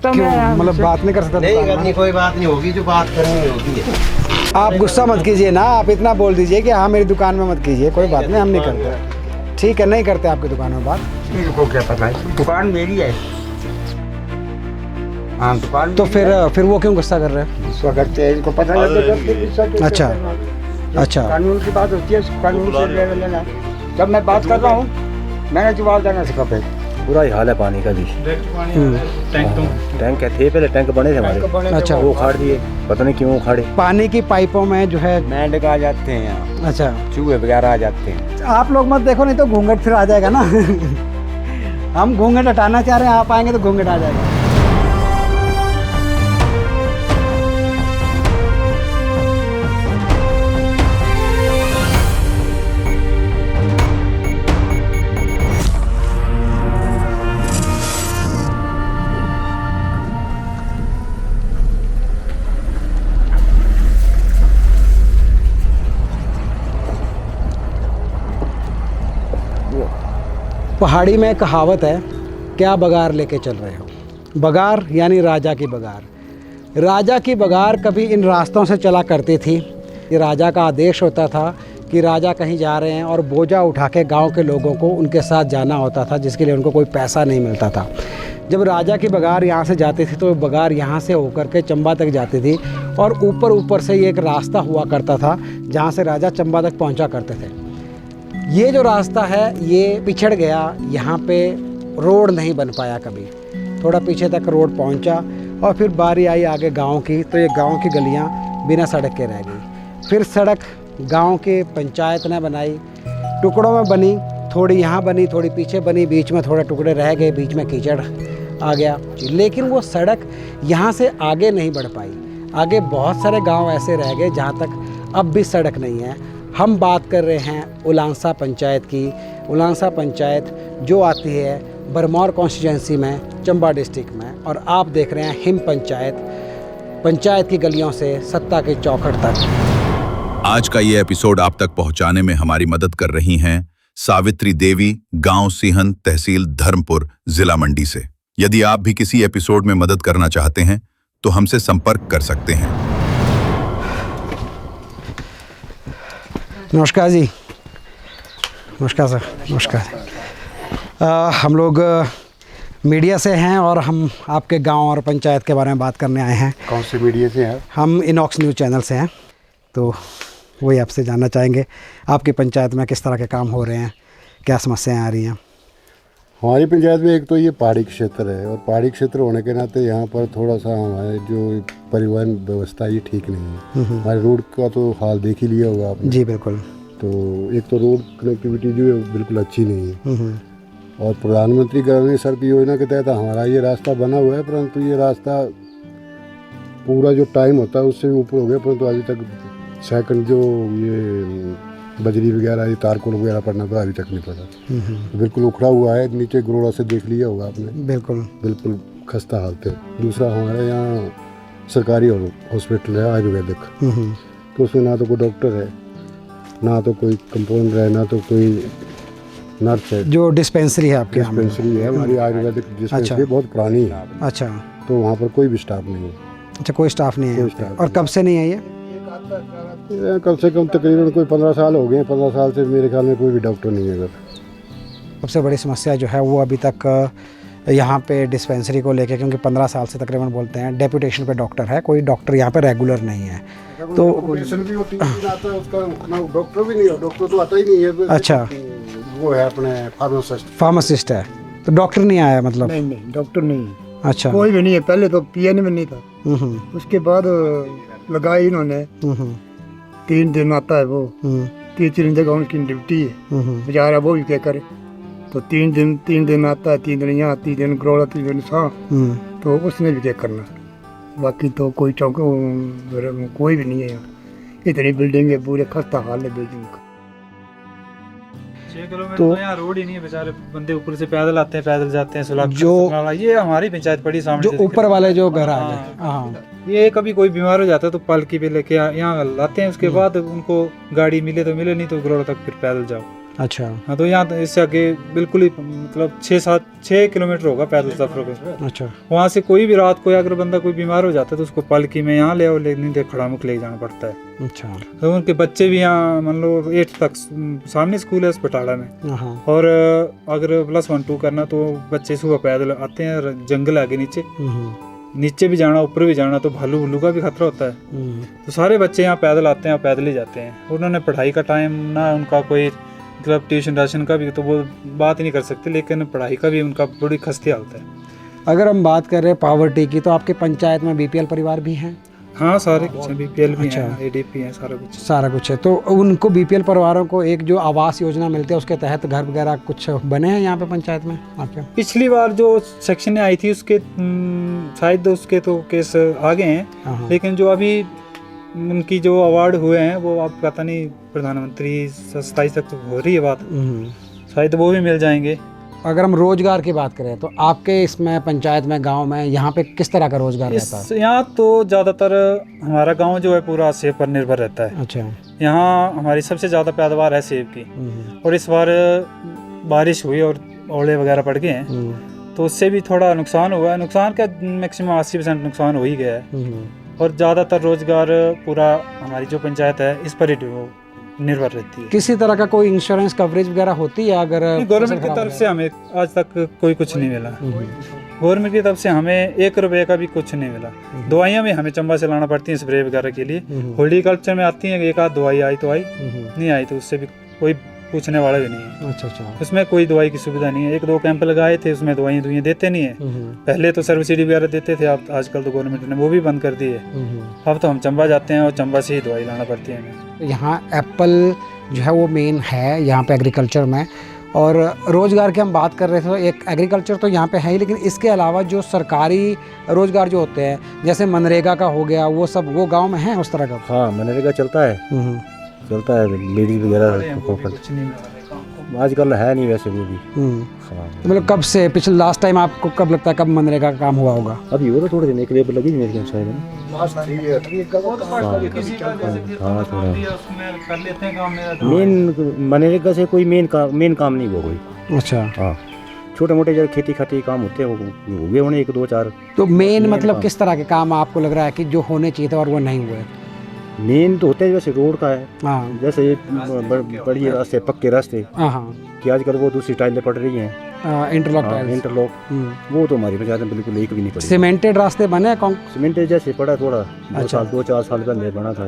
तो क्यों मतलब बात नहीं कर सकता? नहीं करनी, कोई बात नहीं होगी, जो बात करनी होगी है। आप गुस्सा मत कीजिए ना, आप इतना बोल दीजिए कि हाँ मेरी दुकान में मत कीजिए, कोई बात नहीं, हम नहीं करते। ठीक है, नहीं करते आपकी दुकान में बात। इनको क्या पता है, दुकान मेरी है। हाँ दुकान तो फिर वो क्यों गुस्सा कर रहे हैं? गुस्सा करते हैं, इनको पता लगे। अच्छा अच्छा, कानून की बात होती है, कानून से ले लेना। जब मैं बात कर रहा हूँ, मैंने जवाब देना सिखा पे। बुरा ही हाल है पानी का भी। टैंक थे पहले, टैंक बने थे हमारे। अच्छा, वो उखाड़ दिए, पता नहीं क्यों उखाड़े। पानी की पाइपों में जो है मेंढक आ जाते हैं यहाँ, अच्छा, चूहे वगैरह आ जाते हैं। आप लोग मत देखो, नहीं तो घूंघट फिर आ जाएगा ना। हम घूंघट हटाना चाह रहे हैं, आप आएंगे तो घूंघट आ जाएगा। पहाड़ी में कहावत है, क्या बगार लेके चल रहे हो। बगार यानी राजा की बगार। राजा की बगार कभी इन रास्तों से चला करती थी। ये राजा का आदेश होता था कि राजा कहीं जा रहे हैं और बोझा उठा के गाँव के लोगों को उनके साथ जाना होता था, जिसके लिए उनको कोई पैसा नहीं मिलता था। जब राजा की बगार यहाँ से जाती थी तो बगार यहाँ से होकर के चंबा तक जाती थी, और ऊपर से ये एक रास्ता हुआ करता था जहाँ से राजा चंबा तक पहुँचा करते थे। ये जो रास्ता है ये पिछड़ गया, यहाँ पे रोड नहीं बन पाया कभी। थोड़ा पीछे तक रोड पहुँचा और फिर बारी आई आगे गांव की, तो ये गांव की गलियाँ बिना सड़क के रह गई। फिर सड़क गांव के पंचायत ने बनाई, टुकड़ों में बनी, थोड़ी यहाँ बनी, थोड़ी पीछे बनी, बीच में थोड़े टुकड़े रह गए, बीच में कीचड़ आ गया। लेकिन वो सड़क यहाँ से आगे नहीं बढ़ पाई। आगे बहुत सारे गाँव ऐसे रह गए जहाँ तक अब भी सड़क नहीं है। हम बात कर रहे हैं उलांसा पंचायत की। उलांसा पंचायत जो आती है बरमौर कॉन्स्टिट्यूंसी में, चंबा डिस्ट्रिक्ट में, और आप देख रहे हैं हिम पंचायत। पंचायत की गलियों से सत्ता के चौखट तक। आज का ये एपिसोड आप तक पहुंचाने में हमारी मदद कर रही हैं सावित्री देवी, गांव सिहन, तहसील धर्मपुर, जिला मंडी से। यदि आप भी किसी एपिसोड में मदद करना चाहते हैं तो हमसे संपर्क कर सकते हैं। नमस्कार जी। नमस्कार सर। नमस्कार। हम लोग मीडिया से हैं और हम आपके गांव और पंचायत के बारे में बात करने आए हैं। कौन से मीडिया से हैं? हम इनॉक्स न्यूज़ चैनल से हैं। तो वही आपसे जानना चाहेंगे आपकी पंचायत में किस तरह के काम हो रहे हैं, क्या समस्याएं आ रही हैं। हमारी पंचायत में एक तो ये पहाड़ी क्षेत्र है, और पहाड़ी क्षेत्र होने के नाते यहाँ पर थोड़ा सा हमारे जो परिवहन व्यवस्था ये ठीक नहीं है। हमारे रोड का तो हाल देख ही लिया होगा आपने। जी बिल्कुल। तो एक तो रोड कनेक्टिविटी जो है बिल्कुल अच्छी नहीं है, और प्रधानमंत्री ग्रामीण सड़क योजना के तहत हमारा ये रास्ता बना हुआ है, परंतु ये रास्ता पूरा जो टाइम होता है उससे भी ऊपर हो गया, परंतु अभी तक सेकंड जो ये बजरी वगैरह, ये तारकोल वगैरह पड़ना तो अभी तक नहीं पड़ा। बिल्कुल उखड़ा हुआ है, नीचे गरोड़ा से देख लिया होगा आपने। बिल्कुल बिल्कुल खस्ता हालत है। दूसरा हमारे यहाँ सरकारी हॉस्पिटल है आयुर्वेदिक, तो उसमें ना तो कोई डॉक्टर है, ना तो कोई कंपाउंडर है, ना तो कोई नर्स है। जो डिस्पेंसरी है आपके यहाँ? डिस्पेंसरी है हमारी आयुर्वेदिक डिस्पेंसरी, बहुत पुरानी है। अच्छा, तो वहाँ पर कोई भी स्टाफ नहीं है। अच्छा, कोई स्टाफ नहीं है। कोई स्टाफ और कब से नहीं है ये? कम से कम तकरीबन कोई 15 साल हो गए। 15 साल से मेरे ख्याल में कोई भी डॉक्टर नहीं है इधर। सबसे बड़ी समस्या जो है वो अभी तक यहाँ पे डिस्पेंसरी को लेके, क्योंकि 15 साल से तकरीबन बोलते हैं डेप्यूटेशन पे डॉक्टर है, कोई डॉक्टर यहाँ पे रेगुलर नहीं है। तो ऑपरेशन भी होती है, उसका डॉक्टर भी नहीं है, डॉक्टर तो आता ही नहीं है। अच्छा, वो है अपने फार्मासिस्ट है, तो डॉक्टर नहीं आया मतलब? नहीं डॉक्टर नहीं। अच्छा, कोई भी नहीं है। पहले तो पीएन में नहीं था, उसके बाद लगाई इन्होंने। 3 दिन आता है वो, 3 जगह उनकी ड्यूटी है, बेचारा वो भी क्या करे। तो 3 दिन आता है, 3 दिन यहाँ, 3 दिन गरोड़ा, 3 दिन सा, तो उसने भी क्या करना। बाकी तो कोई चौक कोई भी नहीं है यहाँ। इतनी बिल्डिंग है, पूरे खस्ता हाल है बिल्डिंग का। 6 किलोमीटर तो यहाँ रोड ही नहीं है, बेचारे बंदे ऊपर से पैदल आते हैं, पैदल जाते हैं। जो ये हमारी पंचायत पड़ी सामने, जो ऊपर वाले जो घर आ गए। हाँ, ये कभी कोई बीमार हो जाता है तो पालकी पे लेके यहाँ लाते हैं। उसके बाद उनको गाड़ी मिले तो मिले, नहीं तो गरोड़ तक फिर पैदल जाओ। अच्छा हाँ, तो यहाँ तो इससे आगे बिल्कुल ही मतलब 6 किलोमीटर होगा पैदल सफर को। अच्छा वहाँ से कोई भी रात को अगर बंदा कोई बीमार हो जाता है तो उसको पालकी में यहाँ ले आओ, लेकिन खड़ा मुख ले जाना पड़ता है। अच्छा तो उनके बच्चे भी यहाँ मान लो 8 तक सामने स्कूल है अस्पताल में, हाँ और अगर +1 2 करना तो बच्चे सुबह पैदल आते हैं, जंगल आगे नीचे भी जाना, ऊपर भी जाना, तो भालू का भी खतरा होता है। तो सारे बच्चे यहाँ पैदल आते हैं और पैदल ही जाते हैं। उन्होंने पढ़ाई का टाइम ना उनका कोई मतलब ट्यूशन राशन का भी तो वो बात ही नहीं कर सकते, लेकिन पढ़ाई का भी उनका बड़ी खस्ती हालत है। अगर हम बात कर रहे हैं पावर्टी की, तो आपके पंचायत में बीपीएल परिवार भी हैं? हाँ, सारे कुछ हैं, बीपीएल भी अच्छा। हैं, एडीपी हैं, सारा कुछ है। तो उनको बीपीएल परिवारों को एक जो आवास योजना मिलती है उसके तहत घर वगैरह कुछ बने हैं यहाँ पे पंचायत में आपके? पिछली बार जो सेक्शन में आई थी उसके शायद उसके तो केस आ गए हैं, हाँ। लेकिन जो अभी उनकी जो अवार्ड हुए हैं वो आप पता नहीं प्रधानमंत्री 27 तक हो रही है बात, शायद वो भी मिल जाएंगे। अगर हम रोजगार की बात करें तो आपके इसमें पंचायत में, गांव में यहाँ पे किस तरह का रोजगार रहता है? यहाँ तो ज़्यादातर हमारा गांव जो है पूरा सेब पर निर्भर रहता है। अच्छा। यहाँ हमारी सबसे ज़्यादा पैदावार है सेब की, और इस बार बारिश हुई और ओले वगैरह पड़ गए हैं, तो उससे भी थोड़ा नुकसान हुआ है। नुकसान का मैक्सिमम 80% नुकसान हो ही गया है, और ज़्यादातर रोजगार पूरा हमारी जो पंचायत है इस पर ही निर्भर रहती है। किसी तरह का कोई इंश्योरेंस कवरेज वगैरह होती है? अगर गवर्नमेंट की तरफ से हमें आज तक कोई कुछ नहीं मिला। गवर्नमेंट की तरफ से हमें 1 रुपये का भी कुछ नहीं मिला। दवाइयाँ भी हमें चंबा से लाना पड़ती हैं, स्प्रे वगैरह के लिए। हॉर्टिकल्चर में आती हैं, 1 आध दवाई आई तो आई, नहीं आई तो उससे भी कोई पूछने वाला भी नहीं है। अच्छा। उसमें कोई दवाई की सुविधा नहीं है। 1-2 कैंप लगाए थे, उसमें दवाइयाँ देते नहीं है। पहले तो सब्सिडी वगैरह देते थे, अब आजकल तो गवर्नमेंट ने वो भी बंद कर दी है। अब तो हम चंबा जाते हैं और चंबा से ही दवाई लाना पड़ती है हमें। यहाँ एप्पल जो है वो मेन है यहाँ पे एग्रीकल्चर में। और रोज़गार की हम बात कर रहे थे तो एक एग्रीकल्चर तो यहाँ पे है ही, लेकिन इसके अलावा जो सरकारी रोज़गार जो होते हैं जैसे मनरेगा का हो गया, वो सब वो गांव में है उस तरह का? हाँ, मनरेगा चलता है, लेडीज वगैरह आजकल है नहीं वैसे वो भी। हाँ। तो मतलब कब से, पिछले लास्ट टाइम आपको कब लगता है कब मनरेगा का काम हुआ होगा? अभी वो तो थोड़े दिन एक लेबर लगी मेरे ख्याल शायद। मेन मनरेगा से कोई मेन काम नहीं हुआ कोई। अच्छा। हाँ, छोटे मोटे जो खेती खाती काम होते हैं वो हुए होने 1 2 4। तो मेन मतलब किस तरह के काम आपको लग रहा है कि जो होने चाहिए थे और वो नहीं हुए? मेन तो होते हैं जैसे रोड का है, हाँ। जैसे ये बड़ी रास्ते, पक्के रास्ते, हाँ, कि आजकल वो दूसरी टाइलें पड़ रही हैं, इंटरलॉक टाइल्स। इंटरलॉक, वो तो हमारी पंचायत में बिल्कुल एक भी नहीं पड़ी। सीमेंटेड रास्ते बने? सीमेंटेड जैसे पड़ा थोड़ा, अच्छा। 2-4 साल पहले बना था,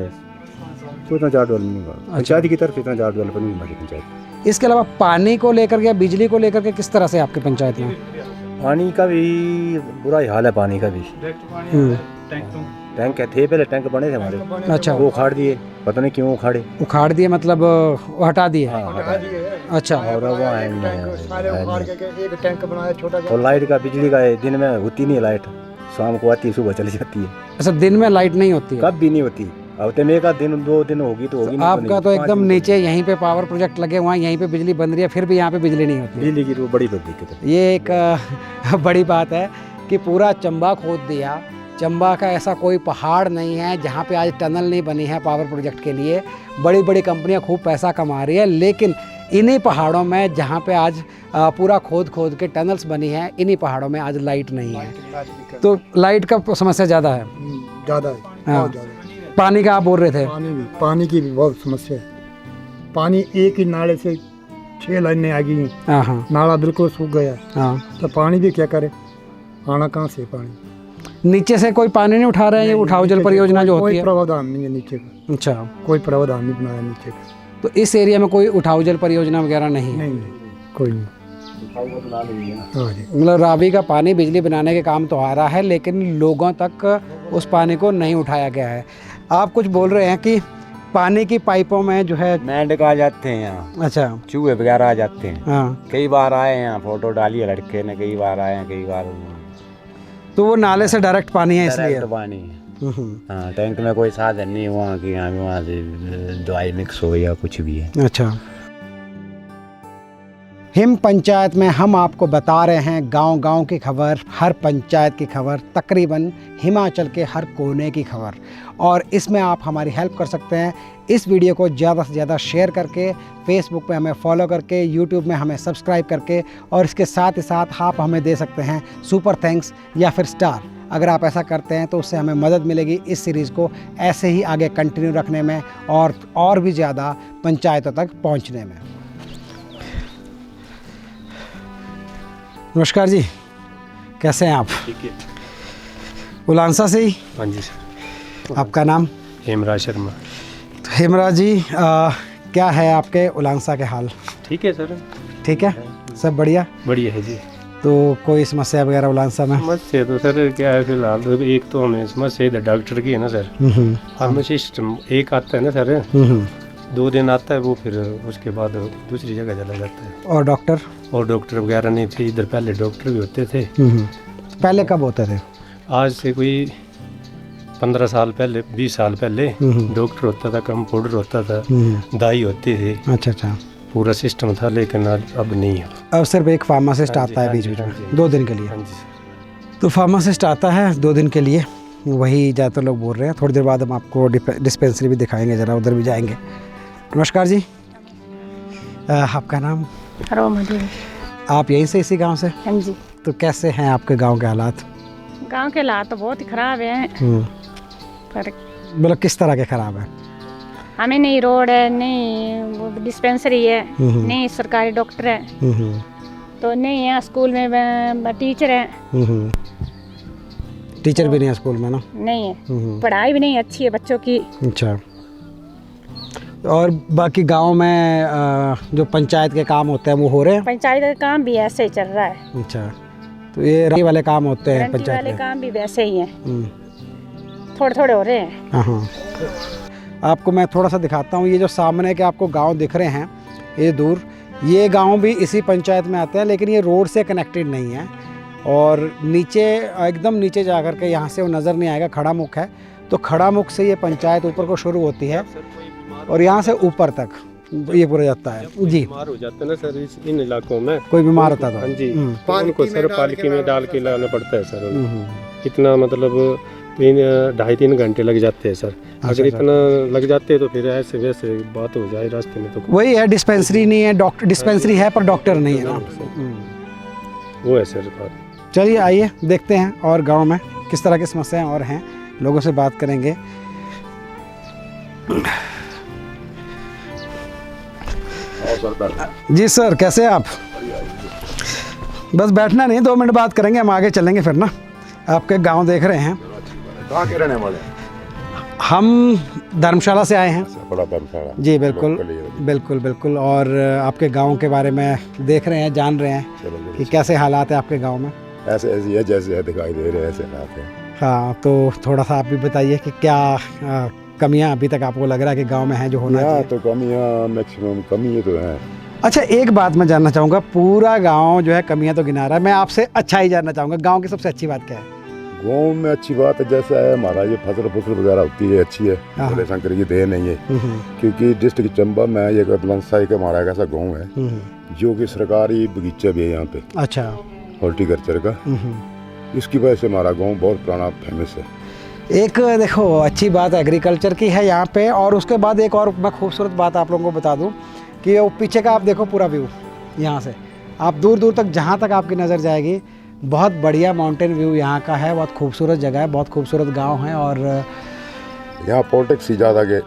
तो इतना ज़्यादा डेवलप नहीं हुआ पंचायत की तरफ, इतना ज़्यादा डेवलप नहीं हमारी पंचायत। इसके अलावा पानी को लेकर के, बिजली को लेकर के किस तरह से आपके पंचायत में? पानी का भी बुरा ही हाल है, पानी का भी। टैंक थे पहले, टैंक बने थे हमारे, अच्छा। वो उखाड़ दिए, पता नहीं क्यों उखाड़े। उखाड़ दिए मतलब वो हटा दिए? हाँ, अच्छा। और वो एक टैंक बनाया छोटा सा। और लाइट का, बिजली का है, दिन में होती नहीं लाइट, शाम को आती है, सुबह चली जाती है। अच्छा, दिन में लाइट नहीं होती है? कब भी नहीं होती, हफ्ते में 1 दिन 2 दिन होगी तो होगी। आपका तो एकदम नीचे यहीं पे पावर प्रोजेक्ट लगे हुए हैं, यहीं पे बिजली बन रही है, फिर भी यहाँ पे बिजली नहीं होती? बिजली की तो बड़ी दिक्कत है। ये एक बड़ी बात है कि पूरा चंबा खोद दिया। चंबा का ऐसा कोई पहाड़ नहीं है जहाँ पे आज टनल नहीं बनी है पावर प्रोजेक्ट के लिए। बड़ी बड़ी कंपनियाँ खूब पैसा कमा रही है, लेकिन इन्हीं पहाड़ों में जहाँ पे आज पूरा खोद के टनल्स बनी है, इन्हीं पहाड़ों में आज लाइट नहीं है। तो लाइट का समस्या ज़्यादा है? ज़्यादा है, हाँ। बहुत ज़्यादा। पानी का आप बोल रहे थे? पानी की भी बहुत समस्या है। पानी एक ही नाले से 6 लाइनें आ गई हैं। हाँ। नाला बिल्कुल सूख गया। हाँ। तो पानी भी क्या करे, आना कहाँ से पानी? नीचे से कोई पानी नहीं उठा रहे हैं? ये उठाओ जल परियोजना जो होती कोई है? प्रावधान नहीं है नीचे का। अच्छा। कोई प्रावधान नहीं बनाया नीचे का। तो इस एरिया में कोई उठाओ जल परियोजना वगैरह नहीं है? नहीं, कोई नहीं। हाँ जी। मतलब रावी का पानी बिजली बनाने के काम तो आ रहा है, लेकिन लोगों तक उस पानी को नहीं उठाया गया है। आप कुछ बोल रहे हैं कि पानी की पाइपों में जो है मेंढक आ जाते हैं यहाँ। अच्छा। चूहे वगैरह आ जाते हैं। हाँ। कई बार आए हैं, फोटो डाली है लड़के ने, कई बार आए हैं, कई बार। तो वो नाले से डायरेक्ट पानी है इसलिए? डायरेक्ट पानी है। हाँ, टैंक में कोई साधन नहीं हुआ कि वहाँ से दवाई मिक्स हो या कुछ भी है। अच्छा। हिम पंचायत में हम आपको बता रहे हैं गांव-गांव की खबर, हर पंचायत की खबर, तकरीबन हिमाचल के हर कोने की खबर। और इसमें आप हमारी हेल्प कर सकते हैं इस वीडियो को ज़्यादा से ज़्यादा शेयर करके, फेसबुक पे हमें फॉलो करके, यूट्यूब में हमें सब्सक्राइब करके, और इसके साथ ही साथ आप हमें दे सकते हैं सुपर थैंक्स या फिर स्टार। अगर आप ऐसा करते हैं तो उससे हमें मदद मिलेगी इस सीरीज़ को ऐसे ही आगे कंटिन्यू रखने में और भी ज़्यादा पंचायतों तक पहुंचने में। नमस्कार जी, कैसे हैं आप? ठीक है। उलांसा से ही? हाँ जी सर। आपका नाम? हेमराज शर्मा। तो हेमराज जी, क्या है आपके उलांसा के हाल? ठीक है सर। ठीक है, सब बढ़िया? बढ़िया है जी। तो कोई समस्या वगैरह उलांसा में? समस्या तो सर क्या है फिलहाल तो एक तो हमें समस्या इधर डॉक्टर की है ना सर। फार्मासिस्ट एक आता है ना सर, 2 दिन आता है वो, फिर उसके बाद दूसरी जगह चला जाता है। और डॉक्टर? और डॉक्टर वगैरह नहीं थे इधर, पहले डॉक्टर भी होते थे। पहले कब होते थे? आज से कोई 15 साल पहले, 20 साल पहले डॉक्टर होता था, कंपाउंडर होता था, दाई होती थी। अच्छा अच्छा, पूरा सिस्टम था, लेकिन अब नहीं है। अब सिर्फ एक फार्मासिस्ट आता है बीच बीच में 2 दिन के लिए। हाँ जी। तो फार्मासिस्ट आता है 2 दिन के लिए, वही ज़्यादातर लोग बोल रहे हैं। थोड़ी देर बाद हम आपको डिस्पेंसरी भी दिखाएंगे, ज़रा उधर भी जाएंगे। नमस्कार जी, आपका नाम? रोमा देवी। आप यहीं से, इसी गांव से? हाँ जी। तो कैसे हैं आपके गांव के हालात? गांव के हालात तो बहुत ही ख़राब हैं, पर मतलब किस तरह के ख़राब है? हमें नहीं रोड है, नहीं वो डिस्पेंसरी है, नहीं सरकारी डॉक्टर है, तो नहीं यहाँ स्कूल में टीचर है। टीचर भी नहीं है स्कूल में ना? नहीं है, पढ़ाई भी नहीं अच्छी है बच्चों की। अच्छा। और बाकी गांव में जो पंचायत के काम होते हैं वो हो रहे हैं? पंचायत का काम भी ऐसे ही चल रहा है। अच्छा, तो ये रंटी वाले काम होते हैं रंटी पंचायत वाले के? काम भी वैसे ही हैं, थोड़े थोड़े हो रहे हैं। हाँ, आपको मैं थोड़ा सा दिखाता हूँ। ये जो सामने के आपको गांव दिख रहे हैं ये दूर, ये गांव भी इसी पंचायत में आते हैं, लेकिन ये रोड से कनेक्टेड नहीं है। और नीचे, एकदम नीचे जा कर के, यहाँ से वो नज़र नहीं आएगा, खड़ा मुख है, तो खड़ा मुख से ये पंचायत ऊपर को शुरू होती है और यहाँ से ऊपर तक ये पूरा जाता है। जी, बीमार हो जाते हैं ना सर इन इलाकों में, कोई बीमार होता था? हाँ जी, तो उनको सर पालकी में डाल के लाना पड़ता है सर। इतना मतलब 2.5-3 घंटे लग जाते हैं सर। अगर इतना लग जाते हैं तो फिर ऐसे वैसे बात हो जाए रास्ते में तो वही है, डिस्पेंसरी नहीं है, डॉक्टर डिस्पेंसरी है पर डॉक्टर नहीं है ना, वो है सर बात। चलिए आइए देखते हैं और गांव में किस तरह की समस्याएं और हैं, लोगों से बात करेंगे। जी सर, कैसे हैं आप? बस बैठना नहीं, 2 मिनट बात करेंगे, हम आगे चलेंगे फिर ना। आपके गांव देख रहे हैं। कहाँ के रहने वाले? हम धर्मशाला से आए हैं। बड़ा धर्मशाला? जी बिल्कुल बिल्कुल बिल्कुल। और आपके गांव के बारे में देख रहे हैं, जान रहे हैं कि कैसे हालात है आपके गांव में। ऐसे ऐसी है जैसे दिखाई दे रहे हैं, ऐसे हालात हैं। हाँ, तो थोड़ा सा आप भी बताइए कि क्या कमियां अभी तक आपको लग रहा है कि गांव में है जो होना चाहिए? तो कमियां, मैक्सिमम कमी तो हैं। अच्छा, एक बात मैं जानना चाहूँगा, पूरा गांव जो है कमियां तो गिना रहा है, मैं आपसे अच्छा ही जानना चाहूँगा, गांव की सबसे अच्छी बात क्या है? गाँव में अच्छी बात है जैसा है हमारा ये फसल वगैरह होती है, अच्छी है, भोले शंकर की देन नहीं है। क्योंकि डिस्ट्रिक्ट चंबा में ये उलांसा का हमारा एक ऐसा गाँव है जो कि सरकारी बगीचा भी है यहाँ पे। अच्छा। हॉर्टिकल्चर का, इसकी वजह से हमारा गाँव बहुत पुराना फेमस है। एक देखो अच्छी बात एग्रीकल्चर की है यहाँ पे, और उसके बाद एक और मैं खूबसूरत बात आप लोगों को बता दूँ कि वो पीछे का आप देखो पूरा व्यू, यहाँ से आप दूर दूर तक जहाँ तक आपकी नज़र जाएगी, बहुत बढ़िया माउंटेन व्यू यहाँ का है, बहुत खूबसूरत जगह है, बहुत खूबसूरत गांव है। और यहाँ पॉलिटिक्स ही ज़्यादा के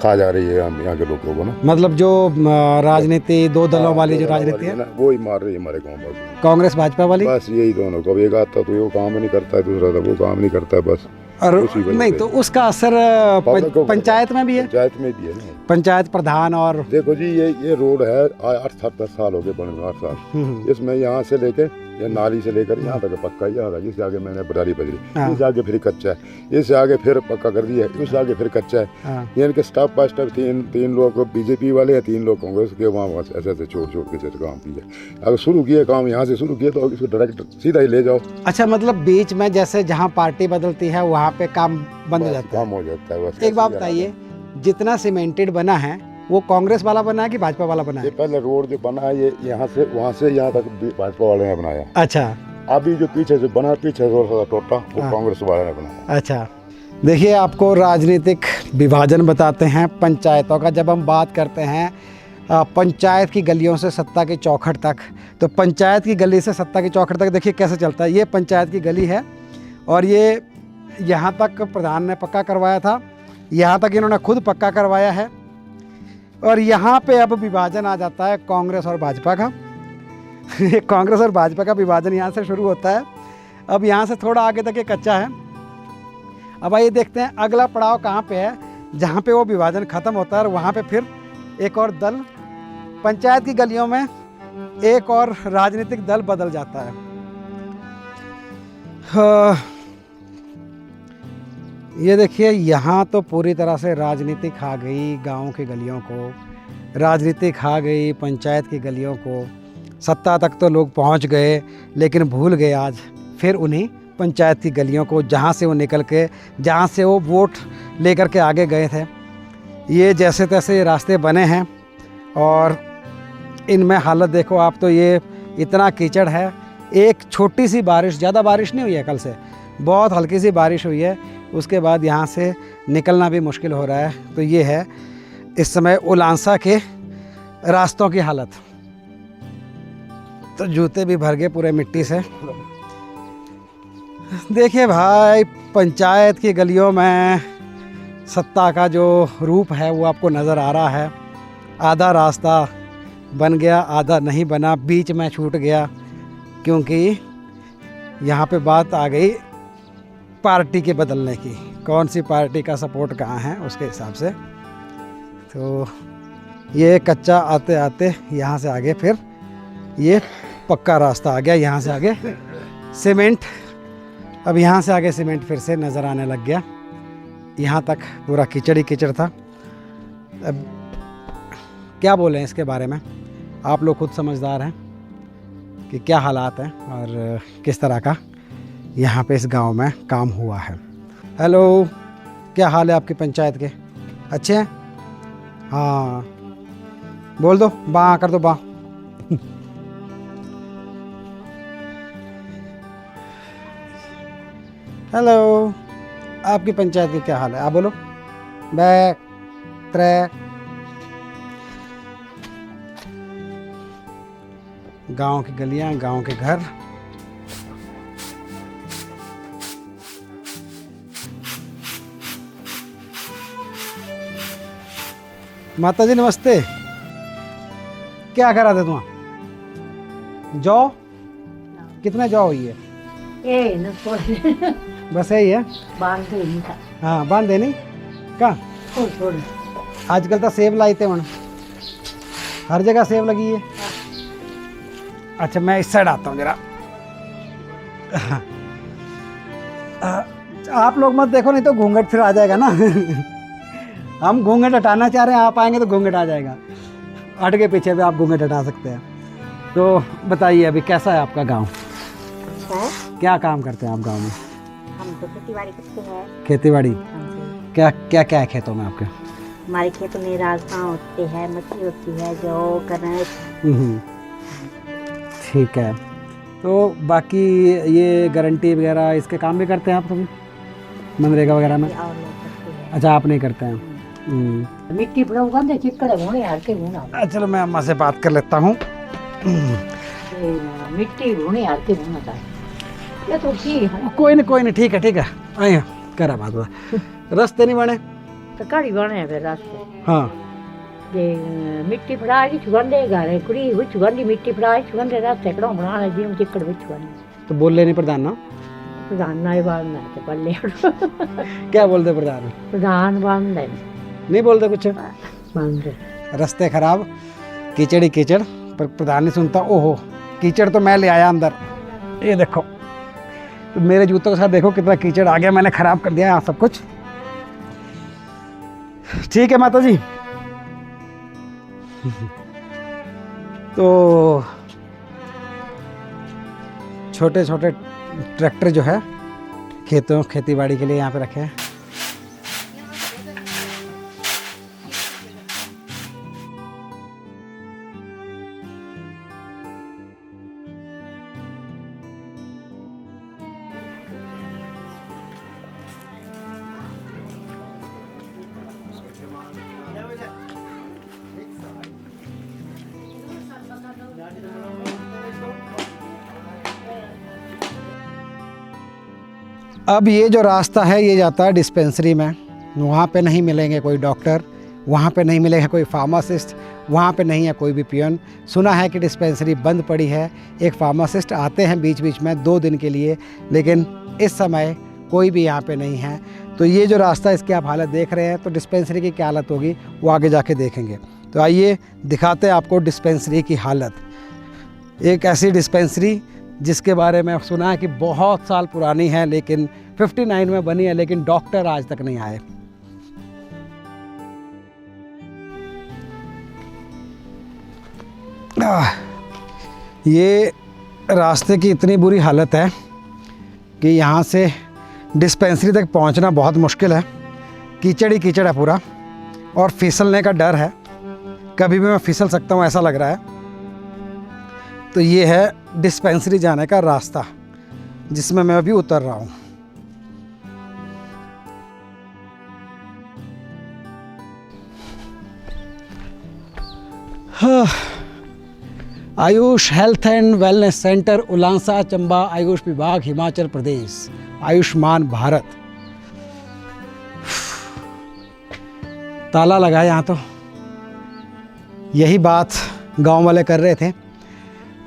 खा जा रही है यहाँ के लोगों को ना, मतलब जो राजनीति 2 दलों वाली जो राजनीति है वो ही मार रही है हमारे गाँव में, कांग्रेस भाजपा वाली। बस यही दोनों को, एक आता तो वो काम नहीं करता है, दूसरा था वो काम नहीं करता है, बस। और नहीं तो उसका असर पंचायत में भी है? पंचायत में भी है ना, पंचायत प्रधान। और देखो जी ये रोड है 8-10 साल हो गए बने हुए, 8 साल। इसमें यहाँ से लेके या नाली से लेकर यहाँ तक पक्का ही आ, इससे आगे मैंने बटारी बजरी, इससे आगे फिर कच्चा है, इससे आगे फिर पक्का कर दिया, इससे आगे फिर कच्चा है। यानी कि स्टेप बाय स्टेप 3 लोग बीजेपी वाले हैं, 3 लोग कांग्रेस के, वहाँ ऐसे ऐसे छोड़ के जैसे काम किया। अगर शुरू किया काम यहाँ से शुरू किया तो इसको डायरेक्ट सीधा ही ले जाओ। अच्छा, मतलब बीच में जैसे जहाँ पार्टी बदलती है वहाँ पे काम बंद हो जाता है, काम हो जाता है। एक बात बताइए, जितना सीमेंटेड बना है वो कांग्रेस वाला बना है कि भाजपा वाला बना ये है? पहले रोड जो बना है ये यहाँ से वहाँ से यहाँ तक भाजपा वाले ने बनाया। अच्छा अभी जो पीछे से बना, पीछे से टोटा, वो हाँ। कांग्रेस वाले ने बनाया। अच्छा, देखिए आपको राजनीतिक विभाजन बताते हैं पंचायतों का। जब हम बात करते हैं पंचायत की गलियों से सत्ता की चौखट तक, तो पंचायत की गली से सत्ता की चौखट तक देखिए कैसे चलता है। ये पंचायत की गली है और ये यहाँ तक प्रधान ने पक्का करवाया था, यहाँ तक इन्होंने खुद पक्का करवाया है। और यहाँ पे अब विभाजन आ जाता है कांग्रेस और भाजपा का। कांग्रेस और भाजपा का विभाजन यहाँ से शुरू होता है। अब यहाँ से थोड़ा आगे तक ये कच्चा है। अब आइए देखते हैं अगला पड़ाव कहाँ पे है, जहाँ पे वो विभाजन ख़त्म होता है और वहाँ पे फिर एक और दल, पंचायत की गलियों में एक और राजनीतिक दल बदल जाता है। ये देखिए यहाँ तो पूरी तरह से राजनीति खा गई गाँव की गलियों को, राजनीति खा गई पंचायत की गलियों को। सत्ता तक तो लोग पहुँच गए लेकिन भूल गए आज फिर उन्हीं पंचायत की गलियों को, जहाँ से वो निकल के, जहाँ से वो वोट लेकर के आगे गए थे। ये जैसे तैसे रास्ते बने हैं और इनमें हालत देखो आप, तो ये इतना कीचड़ है। एक छोटी सी बारिश, ज़्यादा बारिश नहीं हुई है कल से, बहुत हल्की सी बारिश हुई है, उसके बाद यहाँ से निकलना भी मुश्किल हो रहा है। तो ये है इस समय उलांसा के रास्तों की हालत। तो जूते भी भर गए पूरे मिट्टी से। देखिए भाई, पंचायत की गलियों में सत्ता का जो रूप है वो आपको नज़र आ रहा है। आधा रास्ता बन गया, आधा नहीं बना, बीच में छूट गया, क्योंकि यहाँ पे बात आ गई पार्टी के बदलने की। कौन सी पार्टी का सपोर्ट कहाँ है उसके हिसाब से। तो ये कच्चा आते आते यहाँ से आगे फिर ये पक्का रास्ता आ गया, यहाँ से आगे सीमेंट। अब यहाँ से आगे सीमेंट फिर से नज़र आने लग गया। यहाँ तक पूरा कीचड़ ही कीचड़ था। अब क्या बोलें इसके बारे में, आप लोग खुद समझदार हैं कि क्या हालात हैं और किस तरह का यहाँ पे इस गांव में काम हुआ है। हेलो, क्या हाल है आपकी पंचायत के? अच्छे हैं? हाँ, बोल दो, बाँ कर दो, बाँ। हेलो, आपकी पंचायत की क्या हाल है? आप बोलो। Back track. गांव की गलियां, गांव के घर। माता जी नमस्ते। क्या करा थे तुम? जौ कितने जौ हुई है? बस यही है। हाँ, बांधे नहीं कहाँ? आजकल तो सेब लाते हैं, हर जगह सेब लगी है। अच्छा, मैं इस साइड आता हूँ जरा। आप लोग मत देखो, नहीं तो घूंघट फिर आ जाएगा ना। हम घूंघट हटाना चाह रहे हैं, आप आएंगे तो घूंघट आ जाएगा। हट के पीछे भी आप घूंघट हटा सकते हैं। तो बताइए अभी कैसा है आपका गांव? क्या काम करते हैं आप गांव में? हम तो खेती बाड़ी करते हैं। खेती बाड़ी? क्या क्या क्या है खेतों में आपके? हमारे खेतों में राजमा होते हैं, मछली होती है, जौ, कनक। ठीक है। तो बाकी ये गारंटी वगैरह इसके काम भी करते हैं आप कभी, मनरेगा वगैरह में? और लोग करते हैं। अच्छा, आप नहीं करते हैं। मिट्टी पर उगाते चिकड़ होने यार के होना। चलो मैं अम्मा से बात कर लेता हूँ। मिट्टी होने यार के होना चाहिए। ये तो ठीक है। कोई नहीं, ठीक है। आइए करा बात। रास्ते नहीं बने तो कड़ी बने फिर रास्ते। हाँ, जे मिट्टी फड़ाई छुगंदे गारे कुड़ी हुई छुगंदी मिट्टी फड़ाई छुगंदे रास्ते कड़ों बना ले जी चिकड़ हुई छुगंदी। तो बोल ले नहीं प्रधान ना? प्रधान ना बांधना है तो पल्ले। क्या बोलते प्रधान? प्रधान बांधे नहीं बोलते कुछ? बांधे। रास्ते खराब, कीचड़ ही कीचड़, पर प्रधान नहीं सुनता। ओहो, कीचड़ तो मैं ले आया अंदर। ये देखो, तो मेरे जूतों के साथ देखो कितना कीचड़ आ गया, मैंने खराब कर दिया यहाँ सब कुछ। ठीक है माता जी। तो छोटे छोटे ट्रैक्टर जो है खेती बाड़ी के लिए यहाँ पे रखे हैं। अब ये जो रास्ता है ये जाता है डिस्पेंसरी में। वहाँ पे नहीं मिलेंगे कोई डॉक्टर, वहाँ पे नहीं मिलेगा कोई फार्मासिस्ट, वहाँ पे नहीं है कोई भी पियन। सुना है कि डिस्पेंसरी बंद पड़ी है। एक फार्मासिस्ट आते हैं बीच बीच में 2 दिन के लिए, लेकिन इस समय कोई भी यहाँ पे नहीं है। तो ये जो रास्ता इसकी आप हालत देख रहे हैं, तो डिस्पेंसरी की क्या हालत होगी वो आगे जाके देखेंगे। तो आइए दिखाते हैं आपको डिस्पेंसरी की हालत। एक ऐसी डिस्पेंसरी जिसके बारे में सुना है कि बहुत साल पुरानी है, लेकिन 59 में बनी है, लेकिन डॉक्टर आज तक नहीं आए। ये रास्ते की इतनी बुरी हालत है कि यहाँ से डिस्पेंसरी तक पहुँचना बहुत मुश्किल है। कीचड़ ही कीचड़ है पूरा, और फिसलने का डर है, कभी भी मैं फिसल सकता हूँ ऐसा लग रहा है। तो ये है डिस्पेंसरी जाने का रास्ता जिसमें मैं अभी उतर रहा हूँ। Ayush health and wellness centre, Ulansa, Chamba, Ayush विभाग, हिमाचल प्रदेश, आयुष्मान भारत। ताला लगा है यहाँ तो। यही बात गांव वाले कर रहे थे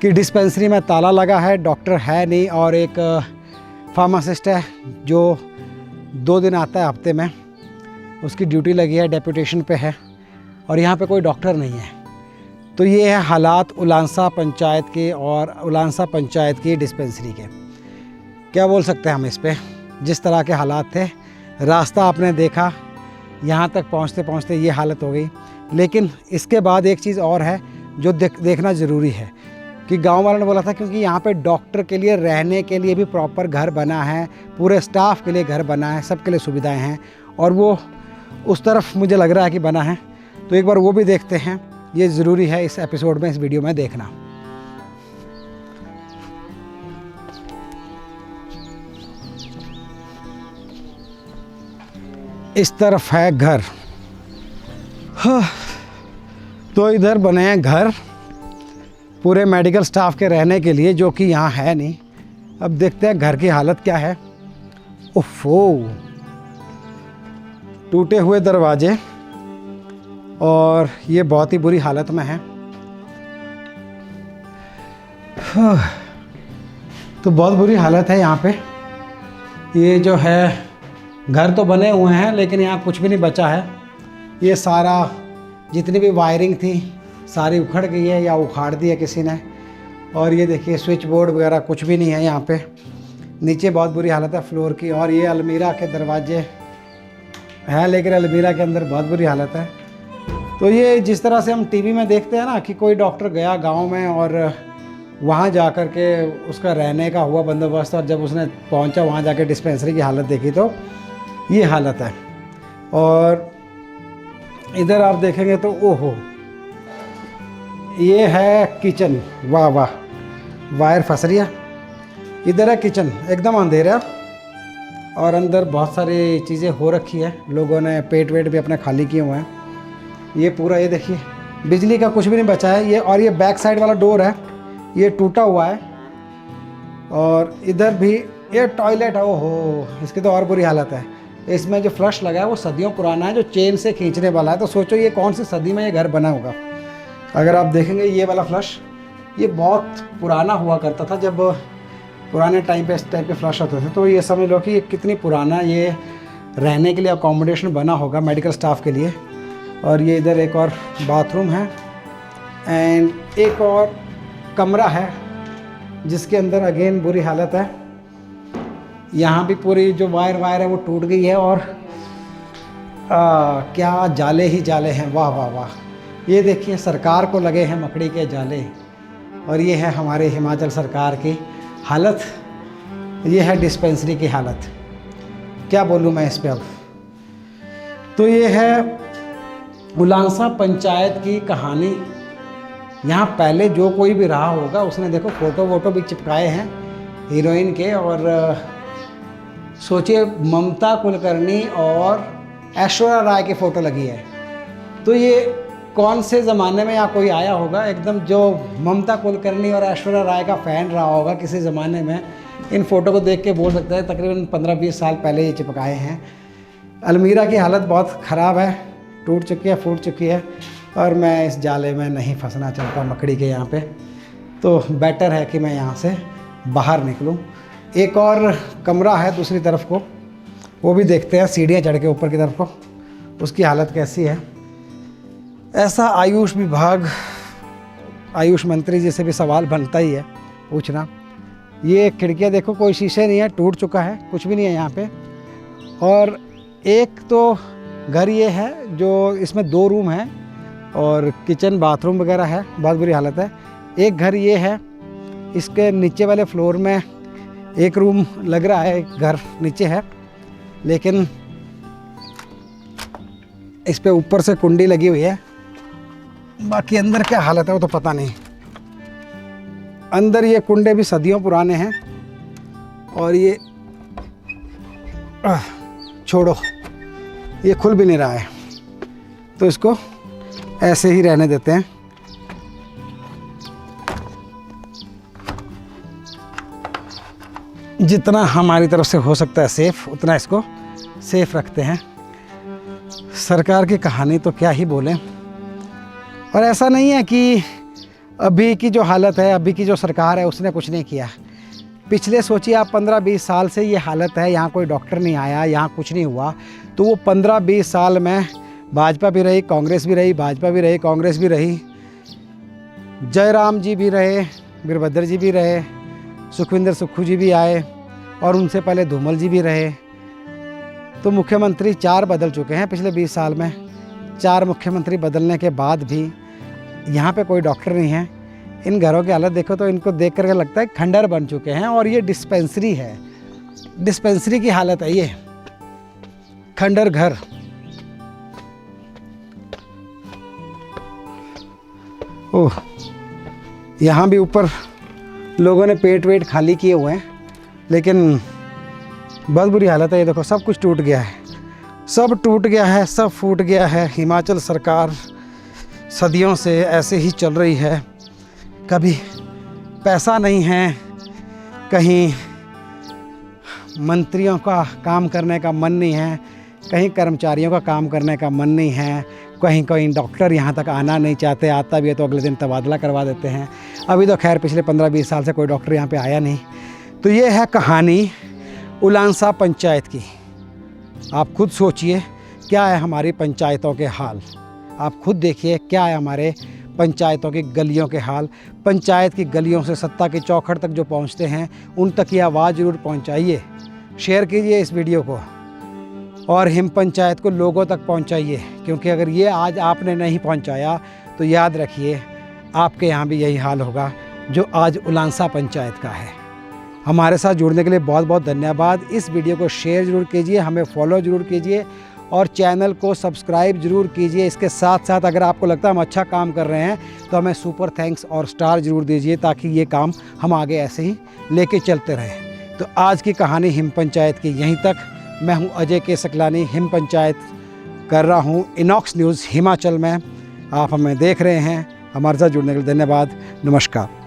कि डिस्पेंसरी में ताला लगा है, डॉक्टर है नहीं, और एक फार्मासिस्ट है जो 2 दिन आता है हफ्ते में, उसकी ड्यूटी लगी है, डेपुटेशन पे है, और यहाँ पे कोई डॉक्टर नहीं है। तो ये है हालात उलांसा पंचायत के और उलांसा पंचायत की डिस्पेंसरी के। क्या बोल सकते हैं हम इस पे, जिस तरह के हालात थे। रास्ता आपने देखा, यहाँ तक पहुँचते पहुँचते ये हालत हो गई। लेकिन इसके बाद एक चीज़ और है जो देखना ज़रूरी है कि गांव वालों ने बोला था, क्योंकि यहाँ पे डॉक्टर के लिए रहने के लिए भी प्रॉपर घर बना है, पूरे स्टाफ के लिए घर बना है, सबके लिए सुविधाएं हैं, और वो उस तरफ मुझे लग रहा है कि बना है। तो एक बार वो भी देखते हैं, ये ज़रूरी है इस एपिसोड में, इस वीडियो में देखना। इस तरफ है घर। तो इधर बने हैं घर पूरे मेडिकल स्टाफ के रहने के लिए, जो कि यहाँ है नहीं। अब देखते हैं घर की हालत क्या है। ओफो, टूटे हुए दरवाजे, और ये बहुत ही बुरी हालत में है। तो बहुत बुरी हालत है यहाँ पे। ये जो है घर तो बने हुए हैं, लेकिन यहाँ कुछ भी नहीं बचा है। ये सारा जितनी भी वायरिंग थी सारी उखड़ गई है या उखाड़ दी है किसी ने। और ये देखिए स्विच बोर्ड वगैरह कुछ भी नहीं है यहाँ पे। नीचे बहुत बुरी हालत है फ्लोर की। और ये अलमीरा के दरवाजे हैं, लेकिन अलमीरा के अंदर बहुत बुरी हालत है। तो ये जिस तरह से हम टीवी में देखते हैं ना कि कोई डॉक्टर गया गांव में और वहाँ जा कर के उसका रहने का हुआ बंदोबस्त, और जब उसने पहुँचा वहाँ जाके डिस्पेंसरी की हालत देखी तो ये हालत है। और इधर आप देखेंगे तो ओहो, ये है किचन। वाह वाह, वायर फंस रही है। इधर है किचन, एकदम अंधेरा, और अंदर बहुत सारी चीज़ें हो रखी है, लोगों ने पेट वेट भी अपने खाली किए हुए हैं। ये पूरा ये देखिए बिजली का कुछ भी नहीं बचा है ये। और ये बैक साइड वाला डोर है, ये टूटा हुआ है। और इधर भी ये टॉयलेट है। ओहो, इसकी तो और बुरी हालत है। इसमें जो फ्लश लगा है वो सदियों पुराना है, जो चेन से खींचने वाला है। तो सोचो ये कौन सी सदी में ये घर बना होगा। अगर आप देखेंगे ये वाला फ्लश, ये बहुत पुराना हुआ करता था, जब पुराने टाइम पे इस टाइप के फ्लश होते थे। तो ये समझ लो कि ये कितनी पुराना ये रहने के लिए अकोमोडेशन बना होगा मेडिकल स्टाफ के लिए। और ये इधर एक और बाथरूम है, एंड एक और कमरा है जिसके अंदर अगेन बुरी हालत है। यहाँ भी पूरी जो वायर है वो टूट गई है। और क्या जाले ही जाले हैं। वाह वाह वाह, ये देखिए सरकार को लगे हैं मकड़ी के जाले। और ये है हमारे हिमाचल सरकार की हालत। ये है डिस्पेंसरी की हालत। क्या बोलूँ मैं इस पे अब। तो ये है उलांसा पंचायत की कहानी। यहाँ पहले जो कोई भी रहा होगा उसने देखो फ़ोटो वोटो भी चिपकाए हैं हीरोइन के। और सोचिए ममता कुलकर्णी और ऐश्वर्या राय की फ़ोटो लगी है। तो ये कौन से ज़माने में यहाँ कोई आया होगा एकदम जो ममता कुलकर्णी और ऐश्वर्या राय का फ़ैन रहा होगा किसी ज़माने में, इन फ़ोटो को देख के बोल सकते हैं तकरीबन 15-20 साल पहले ये चिपकाए हैं। अलमीरा की हालत बहुत ख़राब है, टूट चुकी है, फूट चुकी है, और मैं इस जाले में नहीं फंसना चाहता मकड़ी के यहाँ पे, तो बेटर है कि मैं यहाँ से बाहर निकलूँ। एक और कमरा है दूसरी तरफ को, वो भी देखते हैं, सीढ़ियाँ चढ़ के ऊपर की तरफ को, उसकी हालत कैसी है। ऐसा आयुष विभाग, आयुष मंत्री जी से भी सवाल बनता ही है पूछना। ये खिड़कियाँ देखो, कोई शीशे नहीं है, टूट चुका है, कुछ भी नहीं है यहाँ पे। और एक तो घर ये है जो इसमें 2 रूम हैं और किचन बाथरूम वगैरह है, बहुत बुरी हालत है। एक घर ये है, इसके नीचे वाले फ्लोर में एक रूम लग रहा है, एक घर नीचे है, लेकिन इस पे ऊपर से कुंडी लगी हुई है। बाकी अंदर क्या हालत है वो तो पता नहीं। अंदर ये कुंडे भी सदियों पुराने हैं, और ये छोड़ो, ये खुल भी नहीं रहा है, तो इसको ऐसे ही रहने देते हैं। जितना हमारी तरफ से हो सकता है सेफ़, उतना इसको सेफ़ रखते हैं। सरकार की कहानी तो क्या ही बोलें। और ऐसा नहीं है कि अभी की जो हालत है, अभी की जो सरकार है, उसने कुछ नहीं किया। पिछले सोचिए आप 15-20 साल से ये हालत है, यहाँ कोई डॉक्टर नहीं आया, यहाँ कुछ नहीं हुआ। तो वो 15-20 साल में भाजपा भी रही, कांग्रेस भी रही, भाजपा भी रही, कांग्रेस भी रही, जयराम जी भी रहे, वीरभद्र जी भी रहे, सुखविंदर सुक्खू जी भी आए, और उनसे पहले धूमल जी भी रहे। तो मुख्यमंत्री 4 बदल चुके हैं पिछले 20 साल में। 4 मुख्यमंत्री बदलने के बाद भी यहाँ पे कोई डॉक्टर नहीं है। इन घरों की हालत देखो तो इनको देख करके लगता है खंडर बन चुके हैं, और ये डिस्पेंसरी है, डिस्पेंसरी की हालत है ये, खंडर घर। ओह, यहाँ भी ऊपर लोगों ने पेट वेट खाली किए हुए हैं, लेकिन बहुत बुरी हालत है। ये देखो सब कुछ टूट गया है, सब टूट गया है, सब फूट गया है। हिमाचल सरकार सदियों से ऐसे ही चल रही है। कभी पैसा नहीं है, कहीं मंत्रियों का काम करने का मन नहीं है, कहीं कर्मचारियों का काम करने का मन नहीं है, कहीं डॉक्टर यहाँ तक आना नहीं चाहते, आता भी है तो अगले दिन तबादला करवा देते हैं। अभी तो खैर पिछले 15-20 साल से कोई डॉक्टर यहाँ पे आया नहीं। तो ये है कहानी उलांसा पंचायत की। आप खुद सोचिए क्या है हमारी पंचायतों के हाल, आप खुद देखिए क्या है हमारे पंचायतों की गलियों के हाल। पंचायत की गलियों से सत्ता की चौखट तक जो पहुंचते हैं, उन तक ये आवाज़ ज़रूर पहुंचाइए, शेयर कीजिए इस वीडियो को, और हिम पंचायत को लोगों तक पहुंचाइए, क्योंकि अगर ये आज आपने नहीं पहुंचाया तो याद रखिए आपके यहाँ भी यही हाल होगा जो आज उलांसा पंचायत का है। हमारे साथ जुड़ने के लिए बहुत बहुत धन्यवाद। इस वीडियो को शेयर ज़रूर कीजिए, हमें फॉलो ज़रूर कीजिए, और चैनल को सब्सक्राइब ज़रूर कीजिए। इसके साथ साथ अगर आपको लगता है हम अच्छा काम कर रहे हैं तो हमें सुपर थैंक्स और स्टार ज़रूर दीजिए, ताकि ये काम हम आगे ऐसे ही लेके चलते रहें। तो आज की कहानी हिम पंचायत की यहीं तक। मैं हूं अजय के सकलानी, हिम पंचायत कर रहा हूं इनॉक्स न्यूज़ हिमाचल में। आप हमें देख रहे हैं। हमारे साथ जुड़ने के लिए धन्यवाद। नमस्कार।